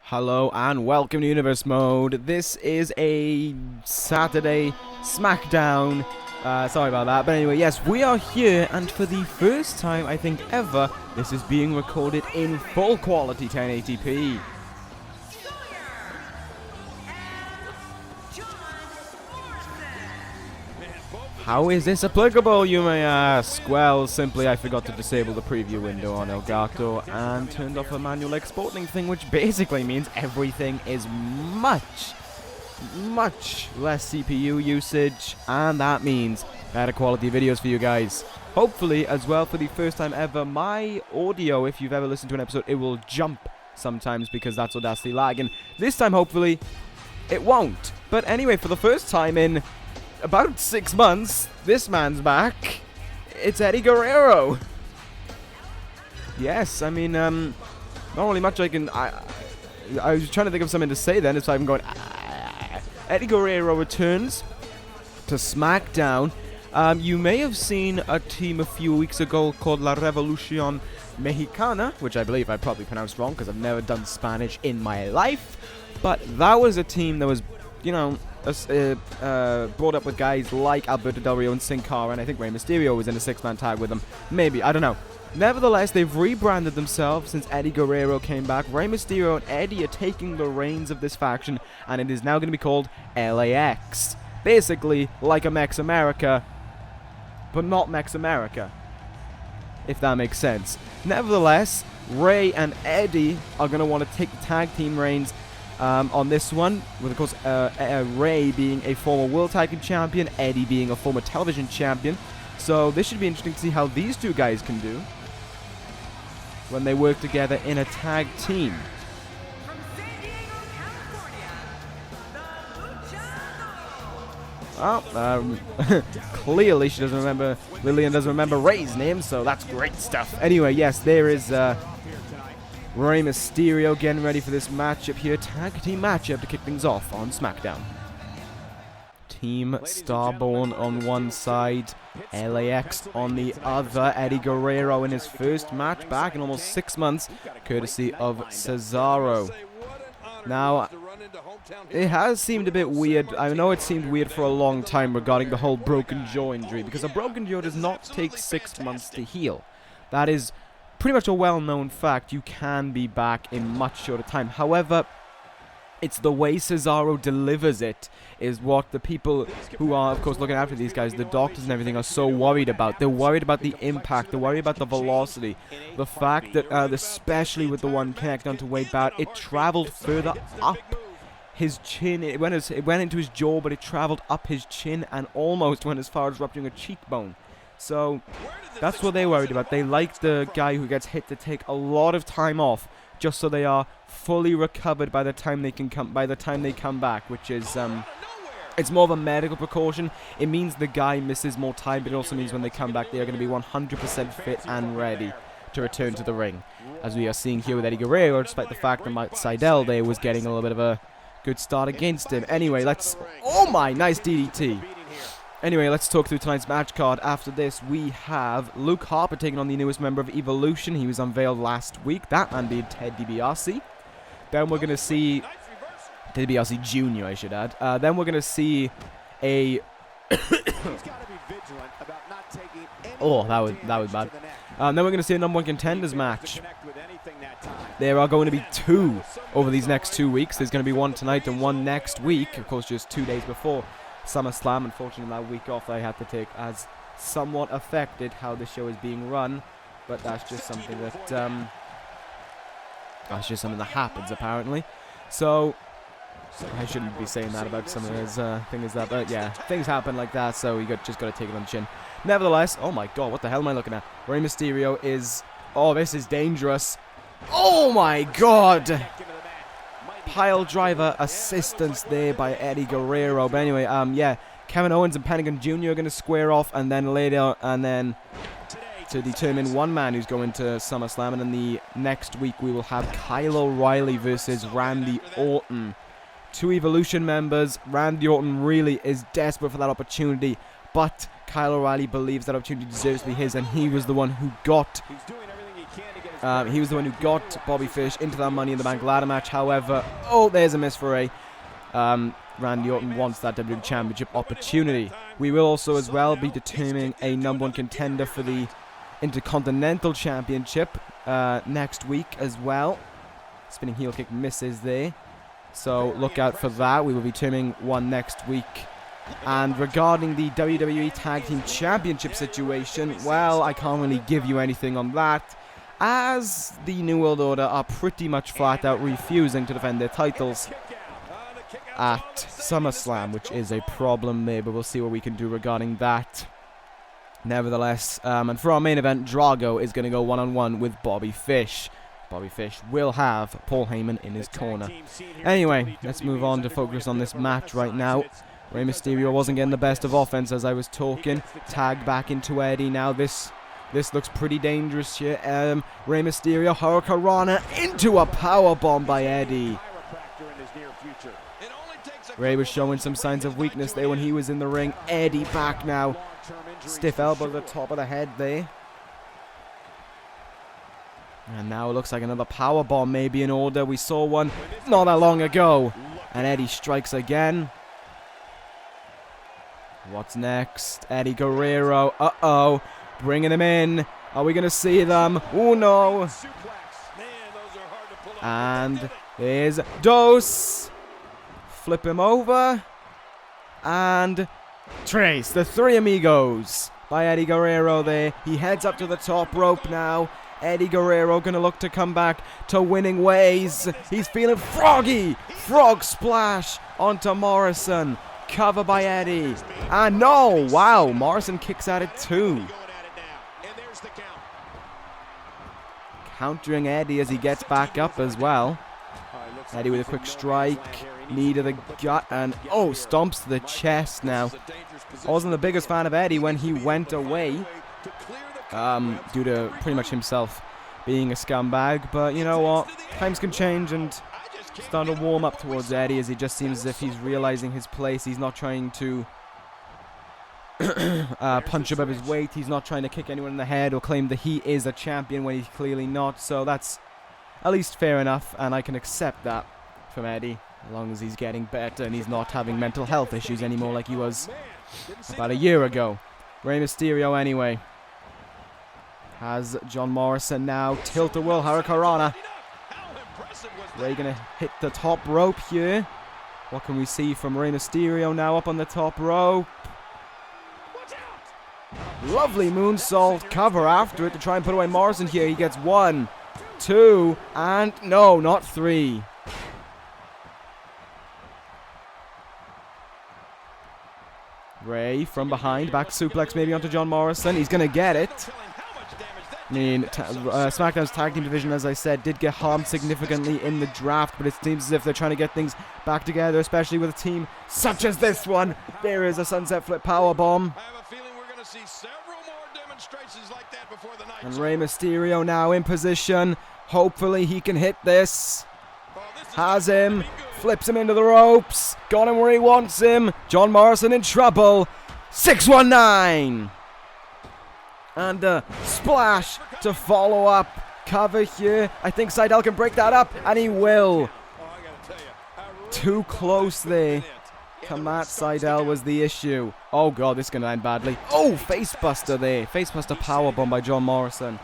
Hello and welcome to Universe Mode. This is a Saturday Smackdown. Sorry about that, but anyway, yes, we are here, and for the first time, I think ever, this is being recorded in full quality 1080p. How is this applicable, you may ask? Well, simply I forgot to disable the preview window on Elgato and turned off a manual exporting thing, which basically means everything is much less CPU usage, and that means better quality videos for you guys. Hopefully, as well, for the first time ever, my audio, if you've ever listened to an episode, it will jump sometimes because that's Audacity lag, and this time, hopefully, it won't. But anyway, for the first time in about 6 months, this man's back. It's Eddie Guerrero. Yes, I mean, not really much I can... I was trying to think of something to say then, so I'm going... Eddie Guerrero returns to Smackdown. You may have seen a team a few weeks ago called La Revolucion Mexicana, which I believe I probably pronounced wrong because I've never done Spanish in my life. But that was a team that was, you know, brought up with guys like Alberto Del Rio and Sin Cara, and I think Rey Mysterio was in a 6-man tag with them. Maybe, I don't know. Nevertheless, they've rebranded themselves since Eddie Guerrero came back. Rey Mysterio and Eddie are taking the reins of this faction, and it is now going to be called L.A.X. Basically, like a Mex America, but not Mex America, if that makes sense. Nevertheless, Rey and Eddie are going to want to take the tag team reins on this one, with of course Rey being a former World Tag Team Champion, Eddie being a former television champion. So this should be interesting to see how these two guys can do when they work together in a tag team. Well, clearly she doesn't remember, Lillian doesn't remember Rey's name, so that's great stuff. Anyway, yes, there is Rey Mysterio getting ready for this matchup here. Tag team matchup to kick things off on SmackDown. Team Starborn on one side, L.A.X. on the other. Eddie Guerrero in his first match back in almost 6 months, courtesy of Cesaro. Now, it has seemed a bit weird. I know it seemed weird for a long time regarding the whole broken jaw injury, because a broken jaw does not take 6 months to heal. That is pretty much a well-known fact. You can be back in much shorter time. However, it's the way Cesaro delivers it is what the people who are, of course, looking after these guys, the doctors and everything, are so worried about. They're worried about the impact. They're worried about the velocity. The fact that, especially with the one connected onto Wade Barrett, it traveled further up his chin. It went into his jaw, but it traveled up his chin and almost went as far as rupturing a cheekbone. So that's what they're worried about. They like the guy who gets hit to take a lot of time off, just so they are fully recovered by the time they come back, which is it's more of a medical precaution. It means the guy misses more time, but it also means when they come back, they are going to be 100% fit and ready to return to the ring, as we are seeing here with Eddie Guerrero, despite the fact that Mike Seidel there was getting a little bit of a good start against him. Anyway, oh my, nice DDT. Anyway, let's talk through tonight's match card. After this, we have Luke Harper taking on the newest member of Evolution. He was unveiled last week. That man being Ted Dibiase. Then we're going to see... Ted Dibiase Jr., I should add. Then we're going to see a... Oh, that was bad. Then we're going to see a number 1 contenders match. There are going to be 2 over these next 2 weeks. There's going to be one tonight and one next week. Of course, just 2 days before SummerSlam. Unfortunately, that week off I had to take has somewhat affected how the show is being run, but that's just something that happens apparently. So I shouldn't be saying that about some of his things that, but yeah, things happen like that. So you just got to take it on the chin. Nevertheless, oh my God, what the hell am I looking at? Rey Mysterio is, oh, this is dangerous. Oh my God. Pile driver assistance there by Eddie Guerrero. But anyway, yeah, Kevin Owens and Pentagon Jr. are going to square off, and then later, to determine one man who's going to SummerSlam, and then the next week we will have Kyle O'Reilly versus Randy Orton. 2 Evolution members. Randy Orton really is desperate for that opportunity, but Kyle O'Reilly believes that opportunity deserves to be his, and he was the one who got He was the one who got Bobby Fish into that Money in the Bank ladder match. However, there's a miss for Ray. Randy Orton wants that WWE Championship opportunity. We will also as well be determining a #1 contender for the Intercontinental Championship next week as well. Spinning heel kick misses there. So look out for that. We will be determining one next week. And regarding the WWE Tag Team Championship situation, well, I can't really give you anything on that, as the New World Order are pretty much flat out refusing to defend their titles at SummerSlam, which is a problem there, but we'll see what we can do regarding that. Nevertheless, and for our main event, Drago is going to go one-on-one with Bobby Fish. Bobby Fish will have Paul Heyman in his corner. Anyway, let's move on to focus on this match right now. Rey Mysterio wasn't getting the best of offense as I was talking. Tagged back into Eddie now. This looks pretty dangerous here. Rey Mysterio, Hurricanrana into a powerbomb by Eddie. Rey was showing some signs of weakness there when he was in the ring. Eddie back now. Stiff elbow to the top of the head there. And now it looks like another powerbomb may be in order. We saw one not that long ago. And Eddie strikes again. What's next? Eddie Guerrero. Uh-oh. Bringing him in. Are we going to see them? Oh, no. And there's Dos. Flip him over. And Trace. The Three Amigos by Eddie Guerrero there. He heads up to the top rope now. Eddie Guerrero going to look to come back to winning ways. He's feeling froggy. Frog splash onto Morrison. Cover by Eddie. And no, wow, Morrison kicks at it too. Countering Eddie as he gets back up as well. Eddie with a quick strike. Knee to the gut and stomps to the chest now. I wasn't the biggest fan of Eddie when he went away. Due to pretty much himself being a scumbag. But you know what? Times can change and starting to warm up towards Eddie as he just seems as if he's realizing his place. He's not trying to punch above his weight. He's not trying to kick anyone in the head or claim that he is a champion when he's clearly not. So that's at least fair enough, and I can accept that from Eddie as long as he's getting better and he's not having mental health issues anymore like he was about a year ago. Rey Mysterio anyway has John Morrison now. Tilt-a-whirl Hurricanrana. Rey gonna hit the top rope here. What can we see from Rey Mysterio now up on the top rope? Lovely moonsault cover after it to try and put away Morrison here. He gets 1, 2, and no, not 3. Rey from behind, back suplex maybe onto John Morrison. He's gonna get it. I mean, SmackDown's tag team division, as I said, did get harmed significantly in the draft, but it seems as if they're trying to get things back together, especially with a team such as this one. There is a sunset flip powerbomb. And Rey Mysterio now in position. Hopefully he can hit this. Has him. Flips him into the ropes. Got him where he wants him. John Morrison in trouble. 619. And a splash to follow up. Cover here. I think Sydal can break that up, and he will. Too close there. Matt Sydal was the issue. Oh god, this is going to end badly. Oh, facebuster there. Facebuster powerbomb by John Morrison.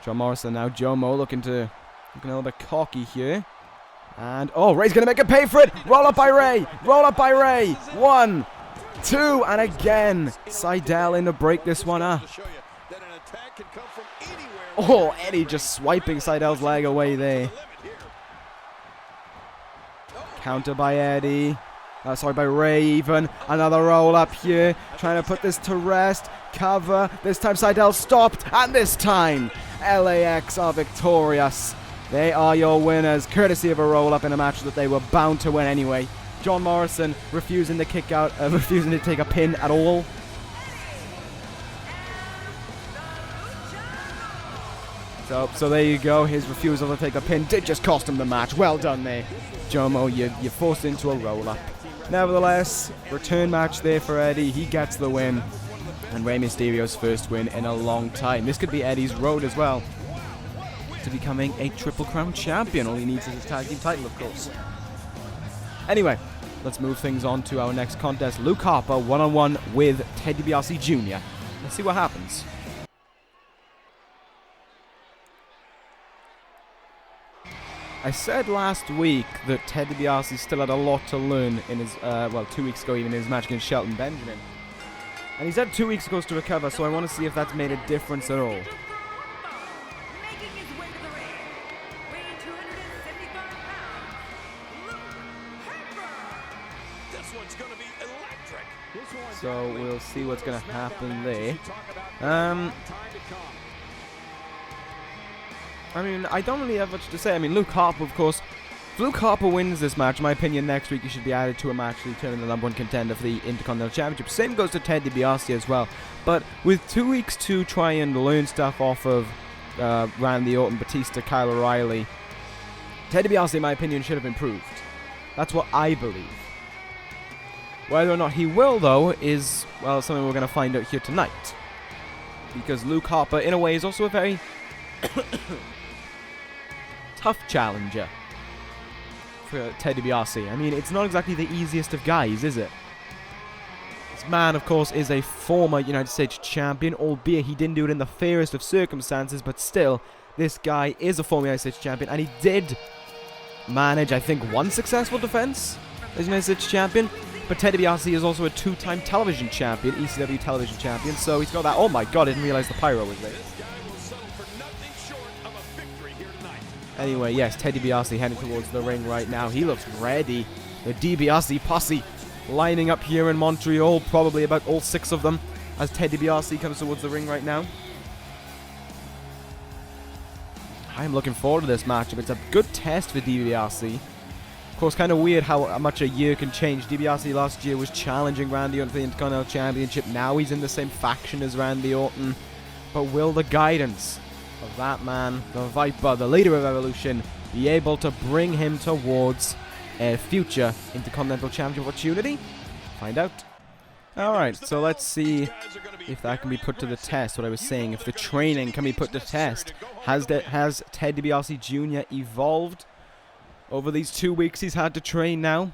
John Morrison now. Jomo looking a little bit cocky here. And Rey's going to make him pay for it. Roll up by Rey. Roll up by Rey. 1, 2, and again. Sydal in to break this one up. Eddie just swiping Sydal's leg away there. Counter by Eddie. By Rey even. Another roll up here. Trying to put this to rest. Cover. This time Sydal stopped. And this time L.A.X. are victorious. They are your winners, courtesy of a roll up in a match that they were bound to win anyway. John Morrison refusing to kick out, refusing to take a pin at all. So there you go. His refusal to take a pin did just cost him the match. Well done there, Jomo. You forced into a roll-up. Nevertheless, return match there for Eddie. He gets the win. And Rey Mysterio's first win in a long time. This could be Eddie's road as well to becoming a Triple Crown champion. All he needs is his tag team title, of course. Anyway, let's move things on to our next contest. Luke Harper one-on-one with Ted DiBiase Jr. Let's see what happens. I said last week that Ted DiBiase still had a lot to learn in his, 2 weeks ago, even in his match against Shelton Benjamin. And he's had 2 weeks ago to recover, so I want to see if that's made a difference at all. So we'll see what's going to happen there. I mean, I don't really have much to say. I mean, Luke Harper, of course. If Luke Harper wins this match, in my opinion, next week he should be added to a match to determine the #1 contender for the Intercontinental Championship. Same goes to Ted DiBiase as well. But with 2 weeks to try and learn stuff off of Randy Orton, Batista, Kyle O'Reilly, Ted DiBiase, in my opinion, should have improved. That's what I believe. Whether or not he will, though, is, well, something we're going to find out here tonight. Because Luke Harper, in a way, is also a very tough challenger for Ted DiBiase. I mean, it's not exactly the easiest of guys, is it? This man, of course, is a former United States champion, albeit he didn't do it in the fairest of circumstances, but still, this guy is a former United States champion, and he did manage, I think, one successful defense as United States champion. But Ted DiBiase is also a 2-time television champion, ECW television champion, so he's got that. Oh my god, I didn't realize the pyro was there. Anyway, yes, Ted DiBiase heading towards the ring right now. He looks ready. The DiBiase posse lining up here in Montreal, probably about all 6 of them, as Ted DiBiase comes towards the ring right now. I'm looking forward to this matchup. It's a good test for DiBiase. Of course, kind of weird how much a year can change. DiBiase last year was challenging Randy Orton for the Intercontinental Championship. Now he's in the same faction as Randy Orton. But will the guidance of that man, the Viper, the leader of Evolution, be able to bring him towards a future Intercontinental Championship opportunity? Find out. Alright, so let's see if that can be put to the test, what I was saying. If the training can be put to test. Has Ted DiBiase Jr. evolved over these 2 weeks he's had to train now,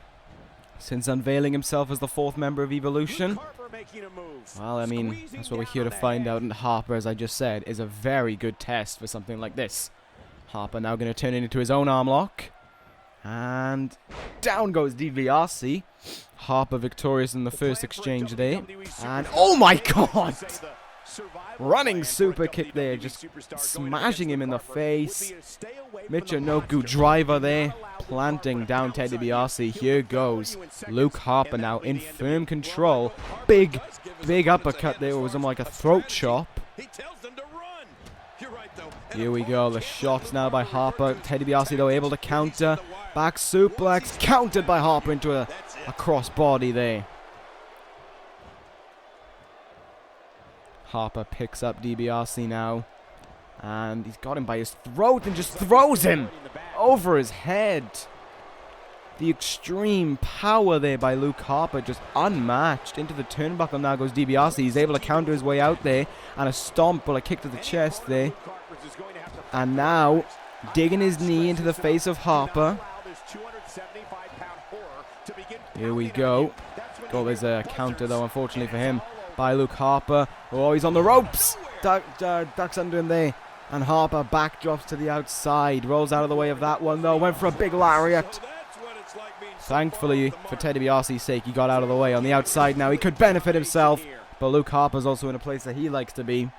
since unveiling himself as the 4th member of Evolution? Well, I mean, that's what we're here to find out, and Harper, as I just said, is a very good test for something like this. Harper now going to turn it into his own arm lock, and down goes DiBiase. Harper victorious in the first exchange there, and oh my god! Running super kick there, just smashing him in the face. Michinoku driver there, planting down Ted DiBiase. Here goes Luke Harper now in firm control. Big uppercut there. It was almost like a throat chop. Here we go. The shots now by Harper. Ted DiBiase, though, able to counter. Back suplex. Countered by Harper into a crossbody there. Harper picks up DiBiase now. And he's got him by his throat and just throws him over his head. The extreme power there by Luke Harper, just unmatched. Into the turnbuckle now goes DiBiase. He's able to counter his way out there. And a stomp, but a kick to the chest there. And now, digging his knee into the face of Harper. Here we go. Oh, there's a counter though, unfortunately for him, by Luke Harper. Oh, he's on the ropes. Ducks under him there. And Harper backdrops to the outside. Rolls out of the way of that one though. Went for a big lariat. Thankfully, for Ted DiBiase's sake, he got out of the way. On the outside now, he could benefit himself. But Luke Harper's also in a place that he likes to be.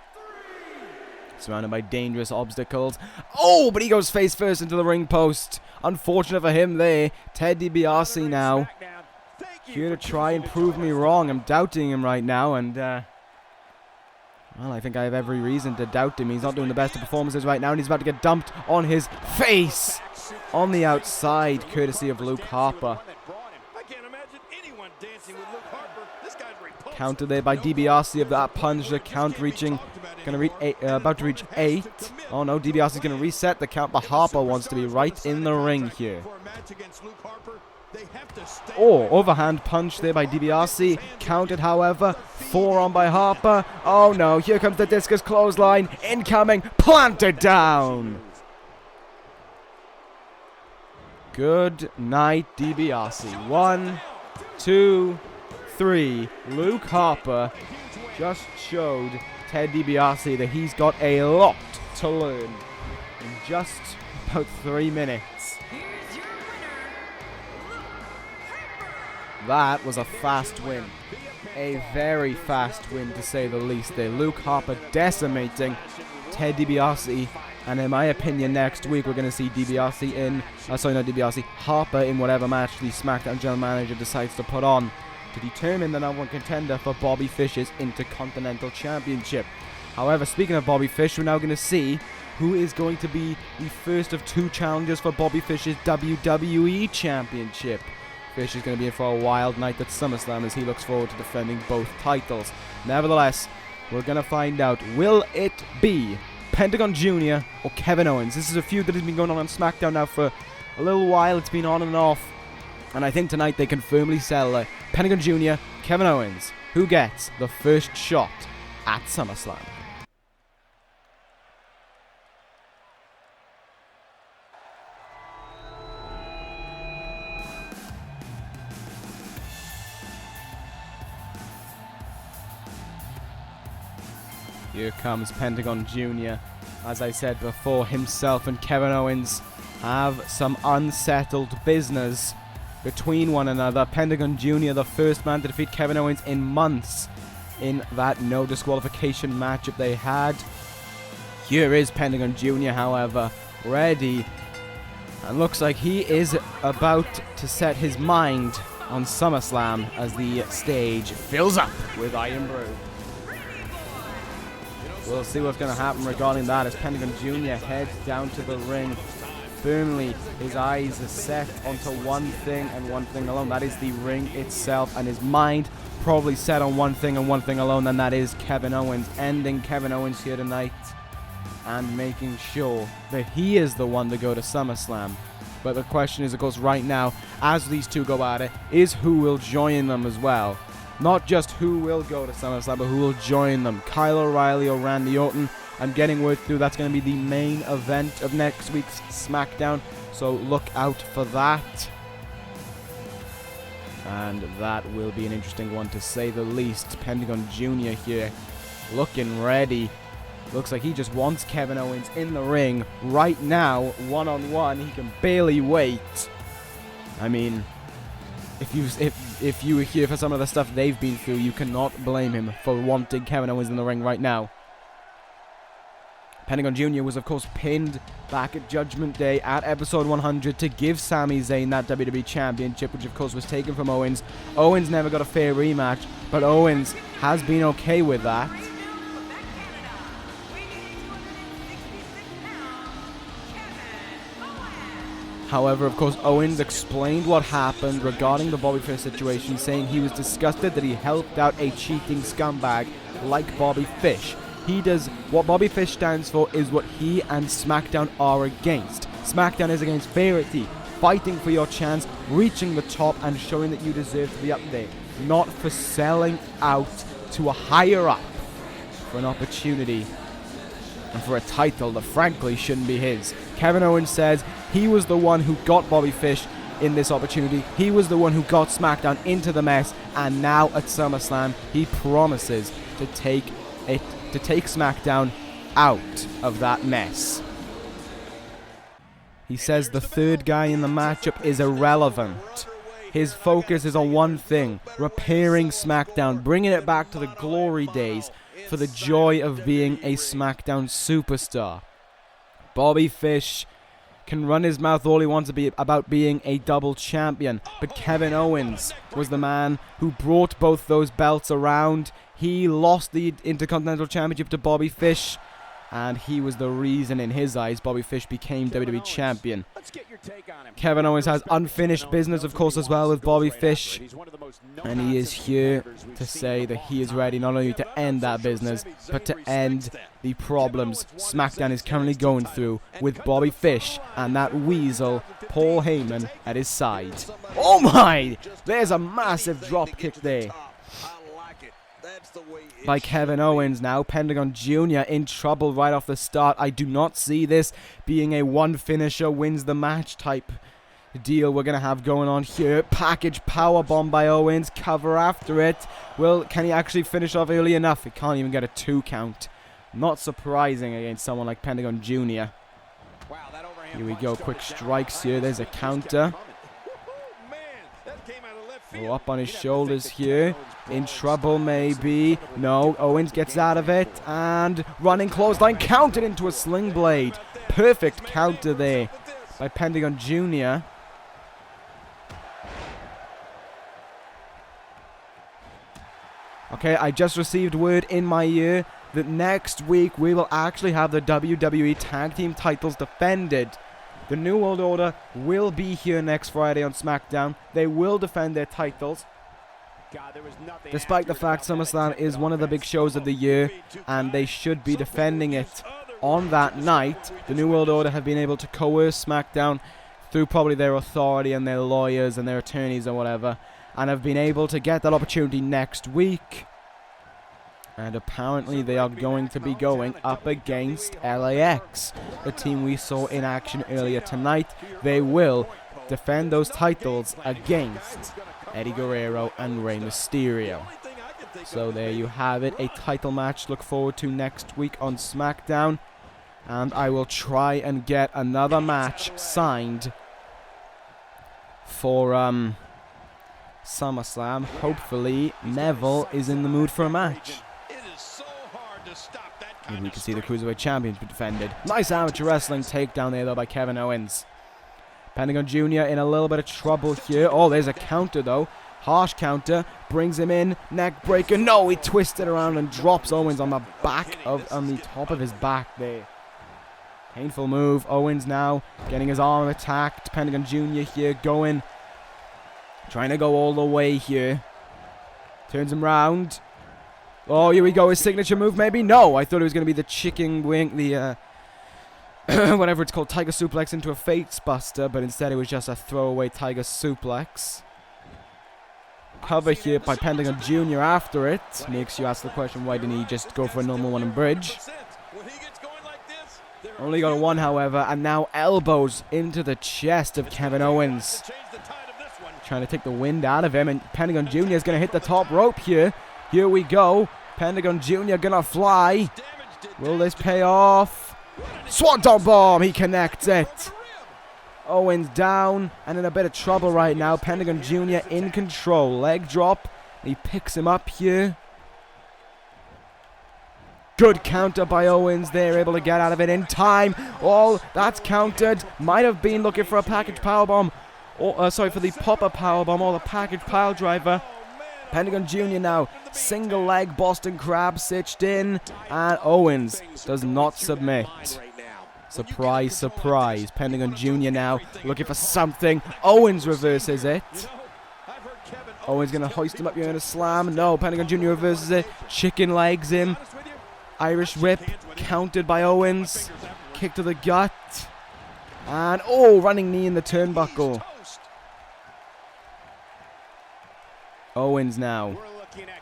Surrounded by dangerous obstacles. Oh, but he goes face first into the ring post. Unfortunate for him there. Ted DiBiase now here to try and prove me wrong. I'm doubting him right now, and well, I think I have every reason to doubt him. He's not doing the best of performances right now, and he's about to get dumped on his face on the outside, courtesy of Luke Harper. Counter there by DiBiase of that punch. The count reaching, about to reach 8. Oh no, DiBiase is going to reset the count, but Harper wants to be right in the ring here. Oh, overhand punch there by Dibiase. Counted, however. Forearm by Harper. Oh no, here comes the discus clothesline. Incoming. Planted down. Good night, Dibiase. 1, 2, 3. Luke Harper just showed Ted Dibiase that he's got a lot to learn in just about 3 minutes. That was a fast win. A very fast win, to say the least there. Luke Harper decimating Ted Dibiase. And in my opinion, next week we're going to see Dibiase in... sorry, not Dibiase. Harper in whatever match the SmackDown General Manager decides to put on to determine the #1 contender for Bobby Fish's Intercontinental Championship. However, speaking of Bobby Fish, we're now going to see who is going to be the first of 2 challengers for Bobby Fish's WWE Championship. Fish is going to be in for a wild night at SummerSlam as he looks forward to defending both titles. Nevertheless, we're going to find out, will it be Pentagon Jr. or Kevin Owens? This is a feud that has been going on SmackDown now for a little while. It's been on and off. And I think tonight they can firmly sell Pentagon Jr., Kevin Owens, who gets the first shot at SummerSlam. Here comes Pentagon Jr. As I said before, himself and Kevin Owens have some unsettled business between one another. Pentagon Jr., the first man to defeat Kevin Owens in months in that no disqualification matchup they had. Here is Pentagon Jr., however, ready. And looks like he is about to set his mind on SummerSlam as the stage fills up with Iron Brew. We'll see what's going to happen regarding that as Pentagon Jr. heads down to the ring. Firmly, his eyes are set onto one thing and one thing alone. That is the ring itself, and his mind probably set on one thing and one thing alone, and that is Kevin Owens. Ending Kevin Owens here tonight and making sure that he is the one to go to SummerSlam. But the question is, of course, right now, as these two go at it, is who will join them as well. Not just who will go to SummerSlam, but who will join them. Kyle O'Reilly or Randy Orton. I'm getting word through that's going to be the main event of next week's SmackDown, so look out for that. And that will be an interesting one, to say the least. Pentagon Jr. here, looking ready. Looks like he just wants Kevin Owens in the ring right now, one-on-one. He can barely wait. I mean, if you were here for some of the stuff they've been through, you cannot blame him for wanting Kevin Owens in the ring right now. Pentagon Jr. was, of course, pinned back at Judgment Day at episode 100 to give Sami Zayn that WWE Championship, which, of course, was taken from Owens. Owens never got a fair rematch, but Owens has been okay with that. However, of course, Owens explained what happened regarding the Bobby Fish situation, saying he was disgusted that he helped out a cheating scumbag like Bobby Fish. He does what Bobby Fish stands for is what he and SmackDown are against. SmackDown is against fairity, fighting for your chance, reaching the top, and showing that you deserve to be up there. Not for selling out to a higher up for an opportunity and for a title that frankly shouldn't be his. Kevin Owens says he was the one who got Bobby Fish in this opportunity. He was the one who got SmackDown into the mess, and now at SummerSlam he promises to take SmackDown out of that mess. He says the third guy in the matchup is irrelevant. His focus is on one thing: repairing SmackDown, bringing it back to the glory days for the joy of being a SmackDown superstar. Bobby Fish can run his mouth all he wants about being a double champion, but Kevin Owens was the man who brought both those belts around. He lost the Intercontinental Championship to Bobby Fish and he was the reason, in his eyes, Bobby Fish became WWE Champion. Kevin Owens has unfinished business, of course, as well with Bobby Fish, and he is here to say that he is ready not only to end that business, but to end the problems Smackdown is currently going through with Bobby Fish and that weasel, Paul Heyman, at his side. Oh my! There's a massive drop kick there by Kevin Owens now. Pentagon Jr. in trouble right off the start. I do not see this being a one finisher wins the match type deal we're going to have going on here. Package powerbomb by Owens. Cover after it. Well, can he actually finish off early enough? He can't even get a 2 count. Not surprising against someone like Pentagon Jr. Here we go. Quick strikes here. There's a counter. Oh, up on his shoulders here. In trouble, maybe. No, Owens gets out of it. And running clothesline, counted into a sling blade. Perfect counter there by Pentagon Jr. Okay, I just received word in my ear that next week we will actually have the WWE Tag Team titles defended. The New World Order will be here next Friday on SmackDown. They will defend their titles. Despite the fact SummerSlam is one of the big shows of the year, and they should be defending it on that night, the New World Order have been able to coerce SmackDown through probably their authority and their lawyers and their attorneys or whatever, and have been able to get that opportunity next week. And apparently they are going to be going up against L.A.X, the team we saw in action earlier tonight. They will defend those titles against Eddie Guerrero and Rey Mysterio. So there you have it, a title match to look forward to next week on SmackDown. And I will try and get another match signed for SummerSlam. Hopefully Neville is in the mood for a match. And we can see the Cruiserweight Champions be defended. Nice amateur wrestling takedown there, though, by Kevin Owens. Pentagon Jr. in a little bit of trouble here. Oh, there's a counter, though. Harsh counter. Brings him in. Neck breaker. No, he twisted around and drops Owens on the top of his back there. Painful move. Owens now getting his arm attacked. Pentagon Jr. here going. Trying to go all the way here. Turns him round. Oh, here we go. His signature move, maybe? No, I thought it was going to be the chicken wing, the, whatever it's called, Tiger Suplex into a Fates Buster, but instead it was just a throwaway Tiger Suplex. Cover here by Pentagon Jr. after it. Makes you ask the question, why didn't he just go for a normal one and bridge? Only got one, however, and now elbows into the chest of Kevin Owens. Trying to take the wind out of him, and Pentagon Jr. is going to hit the top rope here. Here we go. Pentagon Jr. gonna fly. Will this pay off? Swanton bomb. He connects it. Owens down and in a bit of trouble right now. Pentagon Jr. in control. Leg drop. He picks him up here. Good counter by Owens. They're able to get out of it in time. Oh, that's countered. Might have been looking for a package powerbomb. Or, sorry, for the popper powerbomb or the package pile driver. Pentagon Jr. now, single leg Boston Crab stitched in, and Owens does not submit. Surprise, surprise. Pentagon Jr. now looking for something. Owens reverses it. Owens going to hoist him up here in a slam. No, Pentagon Jr. reverses it. Chicken legs him. Irish whip, countered by Owens. Kick to the gut. And, oh, running knee in the turnbuckle. Owens now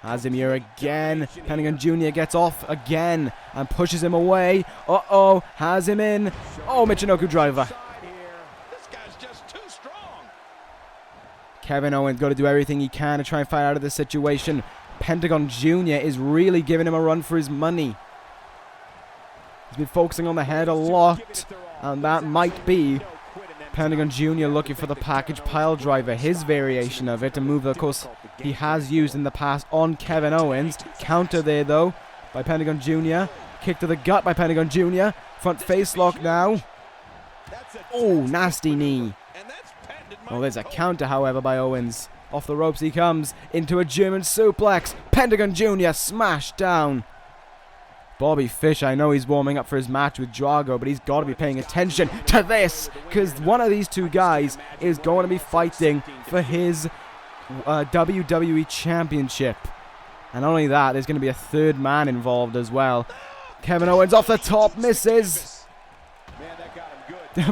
has him here again. Pentagon Jr. gets off again and pushes him away. Uh-oh, has him in. Oh, Michinoku driver. Kevin Owens got to do everything he can to try and fight out of this situation. Pentagon Jr. is really giving him a run for his money. He's been focusing on the head a lot, and that might be Pentagon Jr. looking for the package pile driver, his variation of it, a move that, of course, he has used in the past on Kevin Owens. Counter there, though, by Pentagon Jr. Kick to the gut by Pentagon Jr. Front face lock now. Oh, nasty knee. Oh, there's a counter, however, by Owens. Off the ropes he comes into a German suplex. Pentagon Jr. smashed down. Bobby Fish, I know he's warming up for his match with Drago, but he's got to be paying attention to this, because one of these two guys is going to be fighting for his WWE Championship. And not only that, there's going to be a third man involved as well. Kevin Owens off the top, misses.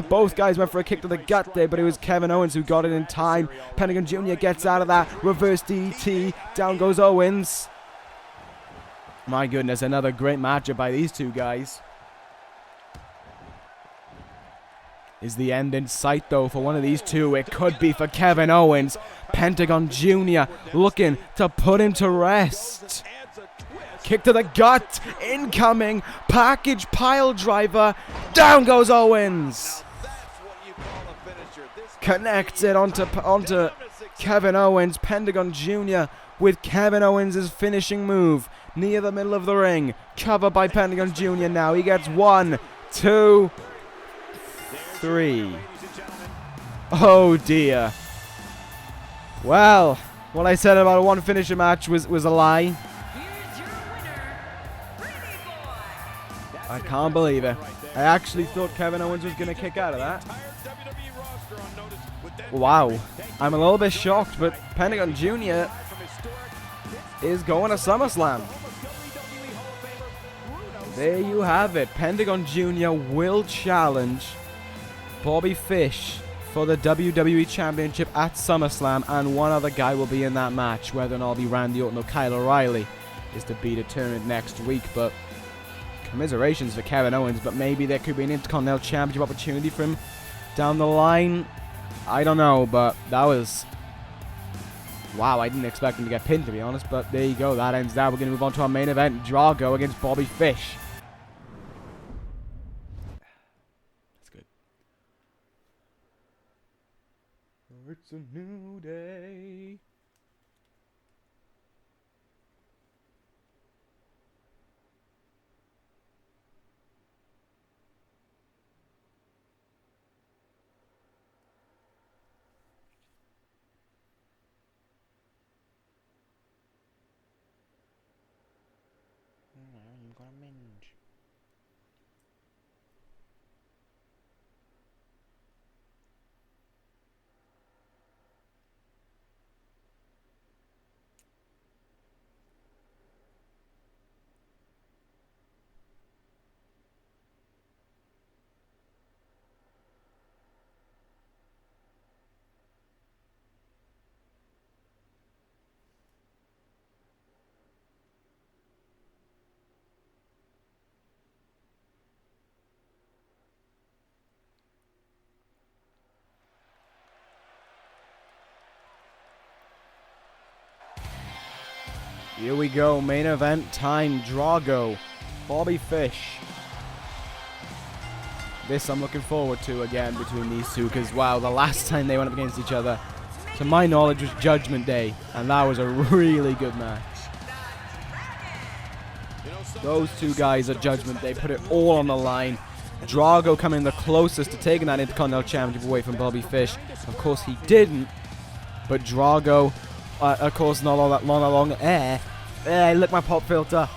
Both guys went for a kick to the gut there, but it was Kevin Owens who got it in time. Pentagon Jr. gets out of that. Reverse DDT. Down goes Owens. My goodness, another great matchup by these two guys. Is the end in sight, though, for one of these two? It could be for Kevin Owens. Pentagon Jr. looking to put him to rest. Kick to the gut. Incoming. Package pile driver. Down goes Owens. Connects it onto Kevin Owens. Pentagon Jr. with Kevin Owens' finishing move. Near the middle of the ring. Covered by Pentagon Jr. now. He gets 1, 2, 3. Oh dear. Well, what I said about a one finisher match was a lie. I can't believe it. I actually thought Kevin Owens was going to kick out of that. Wow. I'm a little bit shocked, but Pentagon Jr. is going to SummerSlam. There you have it. Pentagon Jr. will challenge Bobby Fish for the WWE Championship at SummerSlam, and one other guy will be in that match. Whether or not it'll be Randy Orton or Kyle O'Reilly is to be determined next week, but commiserations for Kevin Owens, but maybe there could be an Intercontinental Championship opportunity for him down the line. I don't know, but that was... wow, I didn't expect him to get pinned, to be honest, but there you go. That ends that. We're going to move on to our main event, Drago against Bobby Fish. That's good. It's a new day. I'm gonna minge. Here we go, main event time, Drago, Bobby Fish. This I'm looking forward to again between these two, because wow, the last time they went up against each other, to my knowledge, was Judgment Day, and that was a really good match. Those two guys at Judgment Day put it all on the line. Drago coming the closest to taking that Intercontinental Championship away from Bobby Fish. Of course he didn't, but Drago... of course, not all that long. I licked my pop filter.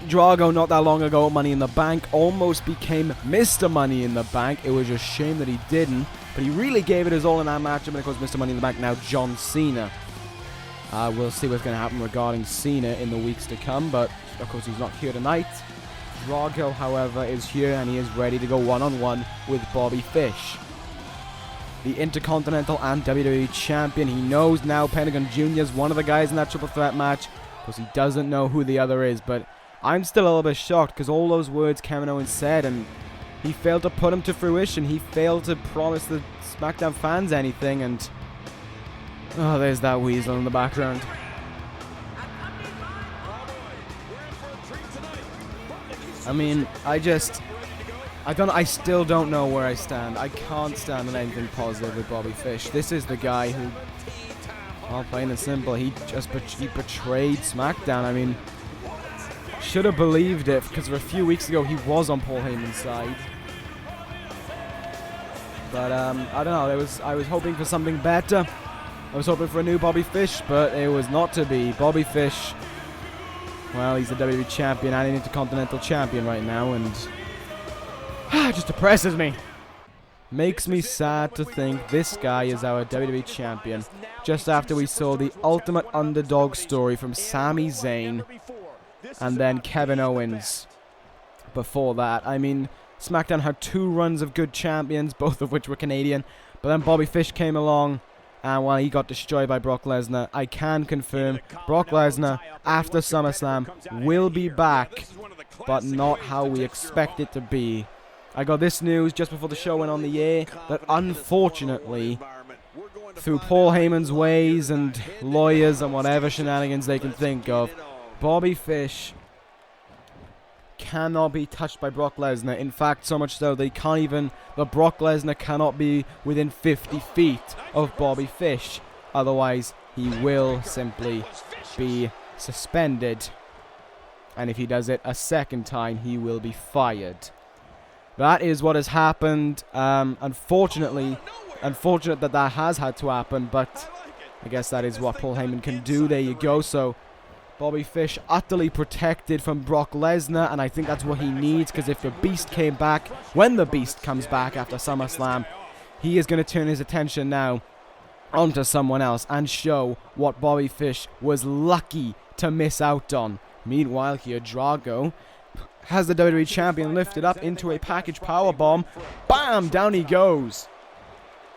Drago, not that long ago, Money in the Bank, almost became Mr. Money in the Bank. It was a shame that he didn't, but he really gave it his all in that matchup. And of course, Mr. Money in the Bank, now John Cena. We'll see what's going to happen regarding Cena in the weeks to come, but of course, he's not here tonight. Drago, however, is here, and he is ready to go one-on-one with Bobby Fish, the Intercontinental and WWE Champion. He knows now Pentagon Jr. is one of the guys in that triple threat match, because he doesn't know who the other is. But I'm still a little bit shocked, because all those words Kevin Owens said, and he failed to put them to fruition. He failed to promise the SmackDown fans anything, and... oh, there's that weasel in the background. I mean, I still don't know where I stand. I can't stand on anything positive with Bobby Fish. This is the guy who, well, plain and simple, he betrayed SmackDown. I mean, should have believed it, because for a few weeks ago he was on Paul Heyman's side. But I don't know. I was hoping for something better. I was hoping for a new Bobby Fish, but it was not to be. Bobby Fish Well, he's the WWE champion and an Intercontinental champion right now, and it just depresses me. Makes me sad to think this guy is our WWE champion just after we saw the ultimate underdog story from Sami Zayn and then Kevin Owens before that. I mean, SmackDown had 2 runs of good champions, both of which were Canadian, but then Bobby Fish came along, and while he got destroyed by Brock Lesnar, I can confirm Brock Lesnar, after SummerSlam, will be back, but not how we expect it to be. I got this news just before the show went on the air, that unfortunately, through Paul Heyman's ways and lawyers and whatever shenanigans they can think of, Bobby Fish cannot be touched by Brock Lesnar. In fact, so much so that Brock Lesnar cannot be within 50 feet of Bobby Fish. Otherwise, he will simply be suspended. And if he does it a second time, he will be fired. That is what has happened. Unfortunate that has had to happen, but I guess that is what Paul Heyman can do. There you go. So Bobby Fish utterly protected from Brock Lesnar, and I think that's what he needs, because if the Beast came back, when the Beast comes back after SummerSlam, he is going to turn his attention now onto someone else and show what Bobby Fish was lucky to miss out on. Meanwhile, here Drago has the WWE champion lifted up into a package powerbomb. Bam! Down he goes.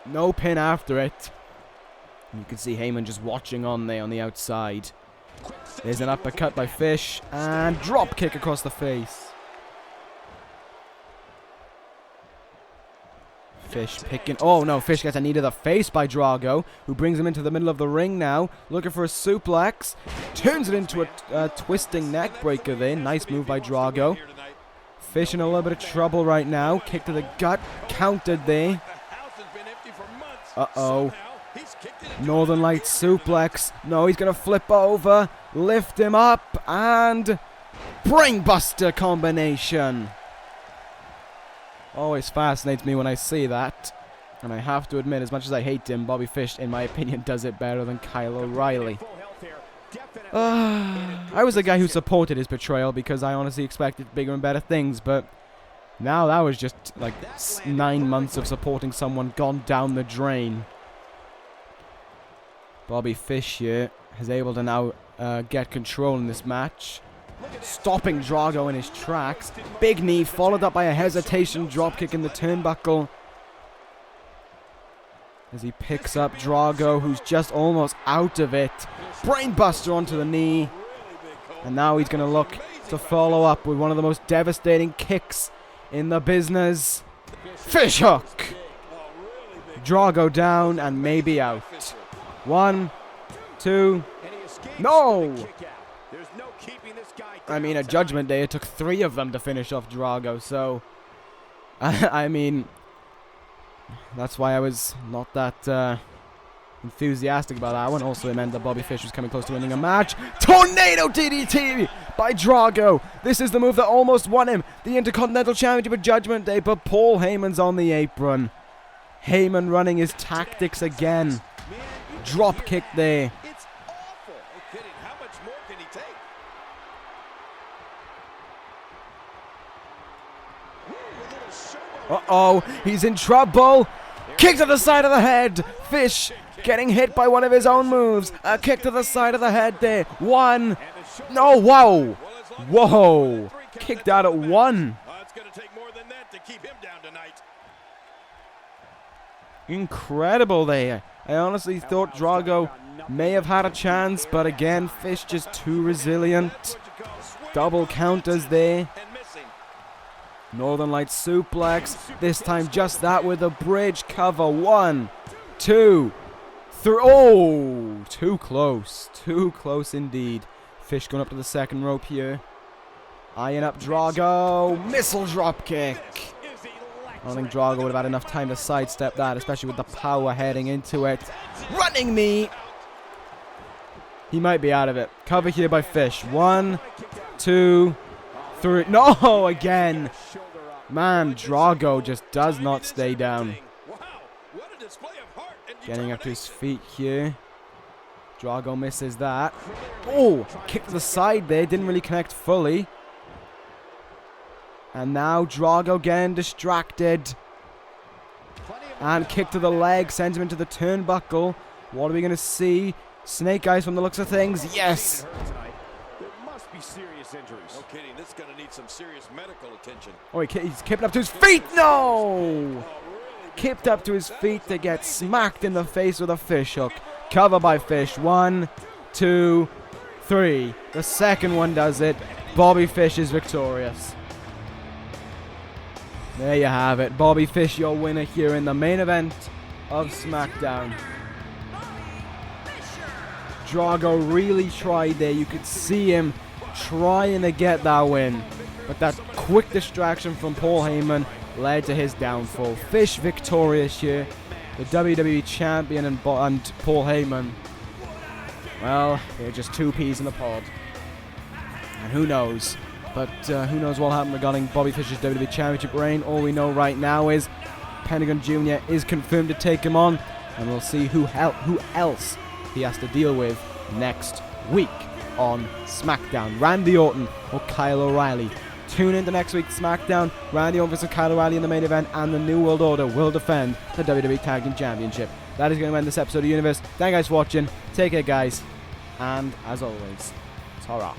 No pin after it. And you can see Heyman just watching on there on the outside. There's an uppercut by Fish, and drop kick across the face. Fish picking... Oh no, Fish gets a knee to the face by Drago, who brings him into the middle of the ring now, looking for a suplex. Turns it into a twisting neck breaker there. Nice move by Drago. Fish in a little bit of trouble right now. Kick to the gut, countered there. Uh-oh. Northern Lights suplex. No, he's going to flip over, lift him up, and brainbuster combination. Always fascinates me when I see that. And I have to admit, as much as I hate him, Bobby Fish, in my opinion, does it better than Kyle O'Reilly. I was the guy who supported his betrayal because I honestly expected bigger and better things, but now that was just like 9 months of supporting someone gone down the drain. Bobby Fish here is able to now get control in this match. Stopping Drago in his tracks. Big knee followed up by a hesitation dropkick in the turnbuckle. As he picks up Drago, who's just almost out of it. Brainbuster onto the knee. And now he's going to look to follow up with one of the most devastating kicks in the business. Fish hook. Drago down and maybe out. 1, 2. No! I mean, at Judgment Day, it took 3 of them to finish off Drago, so... I mean... That's why I was not that enthusiastic about that one. Also, it meant that Bobby Fish was coming close to winning a match. Tornado DDT by Drago. This is the move that almost won him the Intercontinental Championship at Judgment Day, but Paul Heyman's on the apron. Heyman running his tactics again. Drop kick there. It's awful. No kidding. How much more can he take? Uh-oh, he's in trouble. Kick to the side of the head. Fish getting hit by one of his own moves. A kick to the side of the head there. 1. No, whoa. Whoa. Kicked out at 1. It's going to take more than that to keep him down tonight. Incredible there. I honestly thought Drago may have had a chance, but again, Fish just too resilient. Double counters there. Northern Lights suplex. This time just that with a bridge cover. 1, 2, 3. Oh, too close. Too close indeed. Fish going up to the second rope here. Eyeing up Drago. Missile drop kick. I don't think Drago would have had enough time to sidestep that, especially with the power heading into it. Running knee. He might be out of it. Cover here by Fish. 1, 2, 3. No, again. Man, Drago just does not stay down. Getting up to his feet here. Drago misses that. Oh, kick to the side there. Didn't really connect fully. And now Drago getting distracted. And kick to the leg. Sends him into the turnbuckle. What are we going to see? Snake Eyes from the looks of things. Yes. There must be serious injuries. No kidding. This is going to need some serious medical attention. Oh, he's kipping up to his feet. No! Kipped up to his feet to get smacked in the face with a fish hook. Cover by Fish. 1, 2, 3. The second one does it. Bobby Fish is victorious. There you have it. Bobby Fish, your winner here in the main event of Smackdown. Drago really tried there. You could see him trying to get that win. But that quick distraction from Paul Heyman led to his downfall. Fish victorious here. The WWE Champion and Paul Heyman. Well, they're just two peas in a pod. And who knows? But who knows what happened regarding Bobby Fish's WWE Championship reign. All we know right now is Pentagon Jr. is confirmed to take him on. And we'll see who else he has to deal with next week on SmackDown. Randy Orton or Kyle O'Reilly. Tune in to next week's SmackDown. Randy Orton versus Kyle O'Reilly in the main event, and the New World Order will defend the WWE Tag Team Championship. That is going to end this episode of Universe. Thank you guys for watching. Take care, guys. And as always, ta-ra.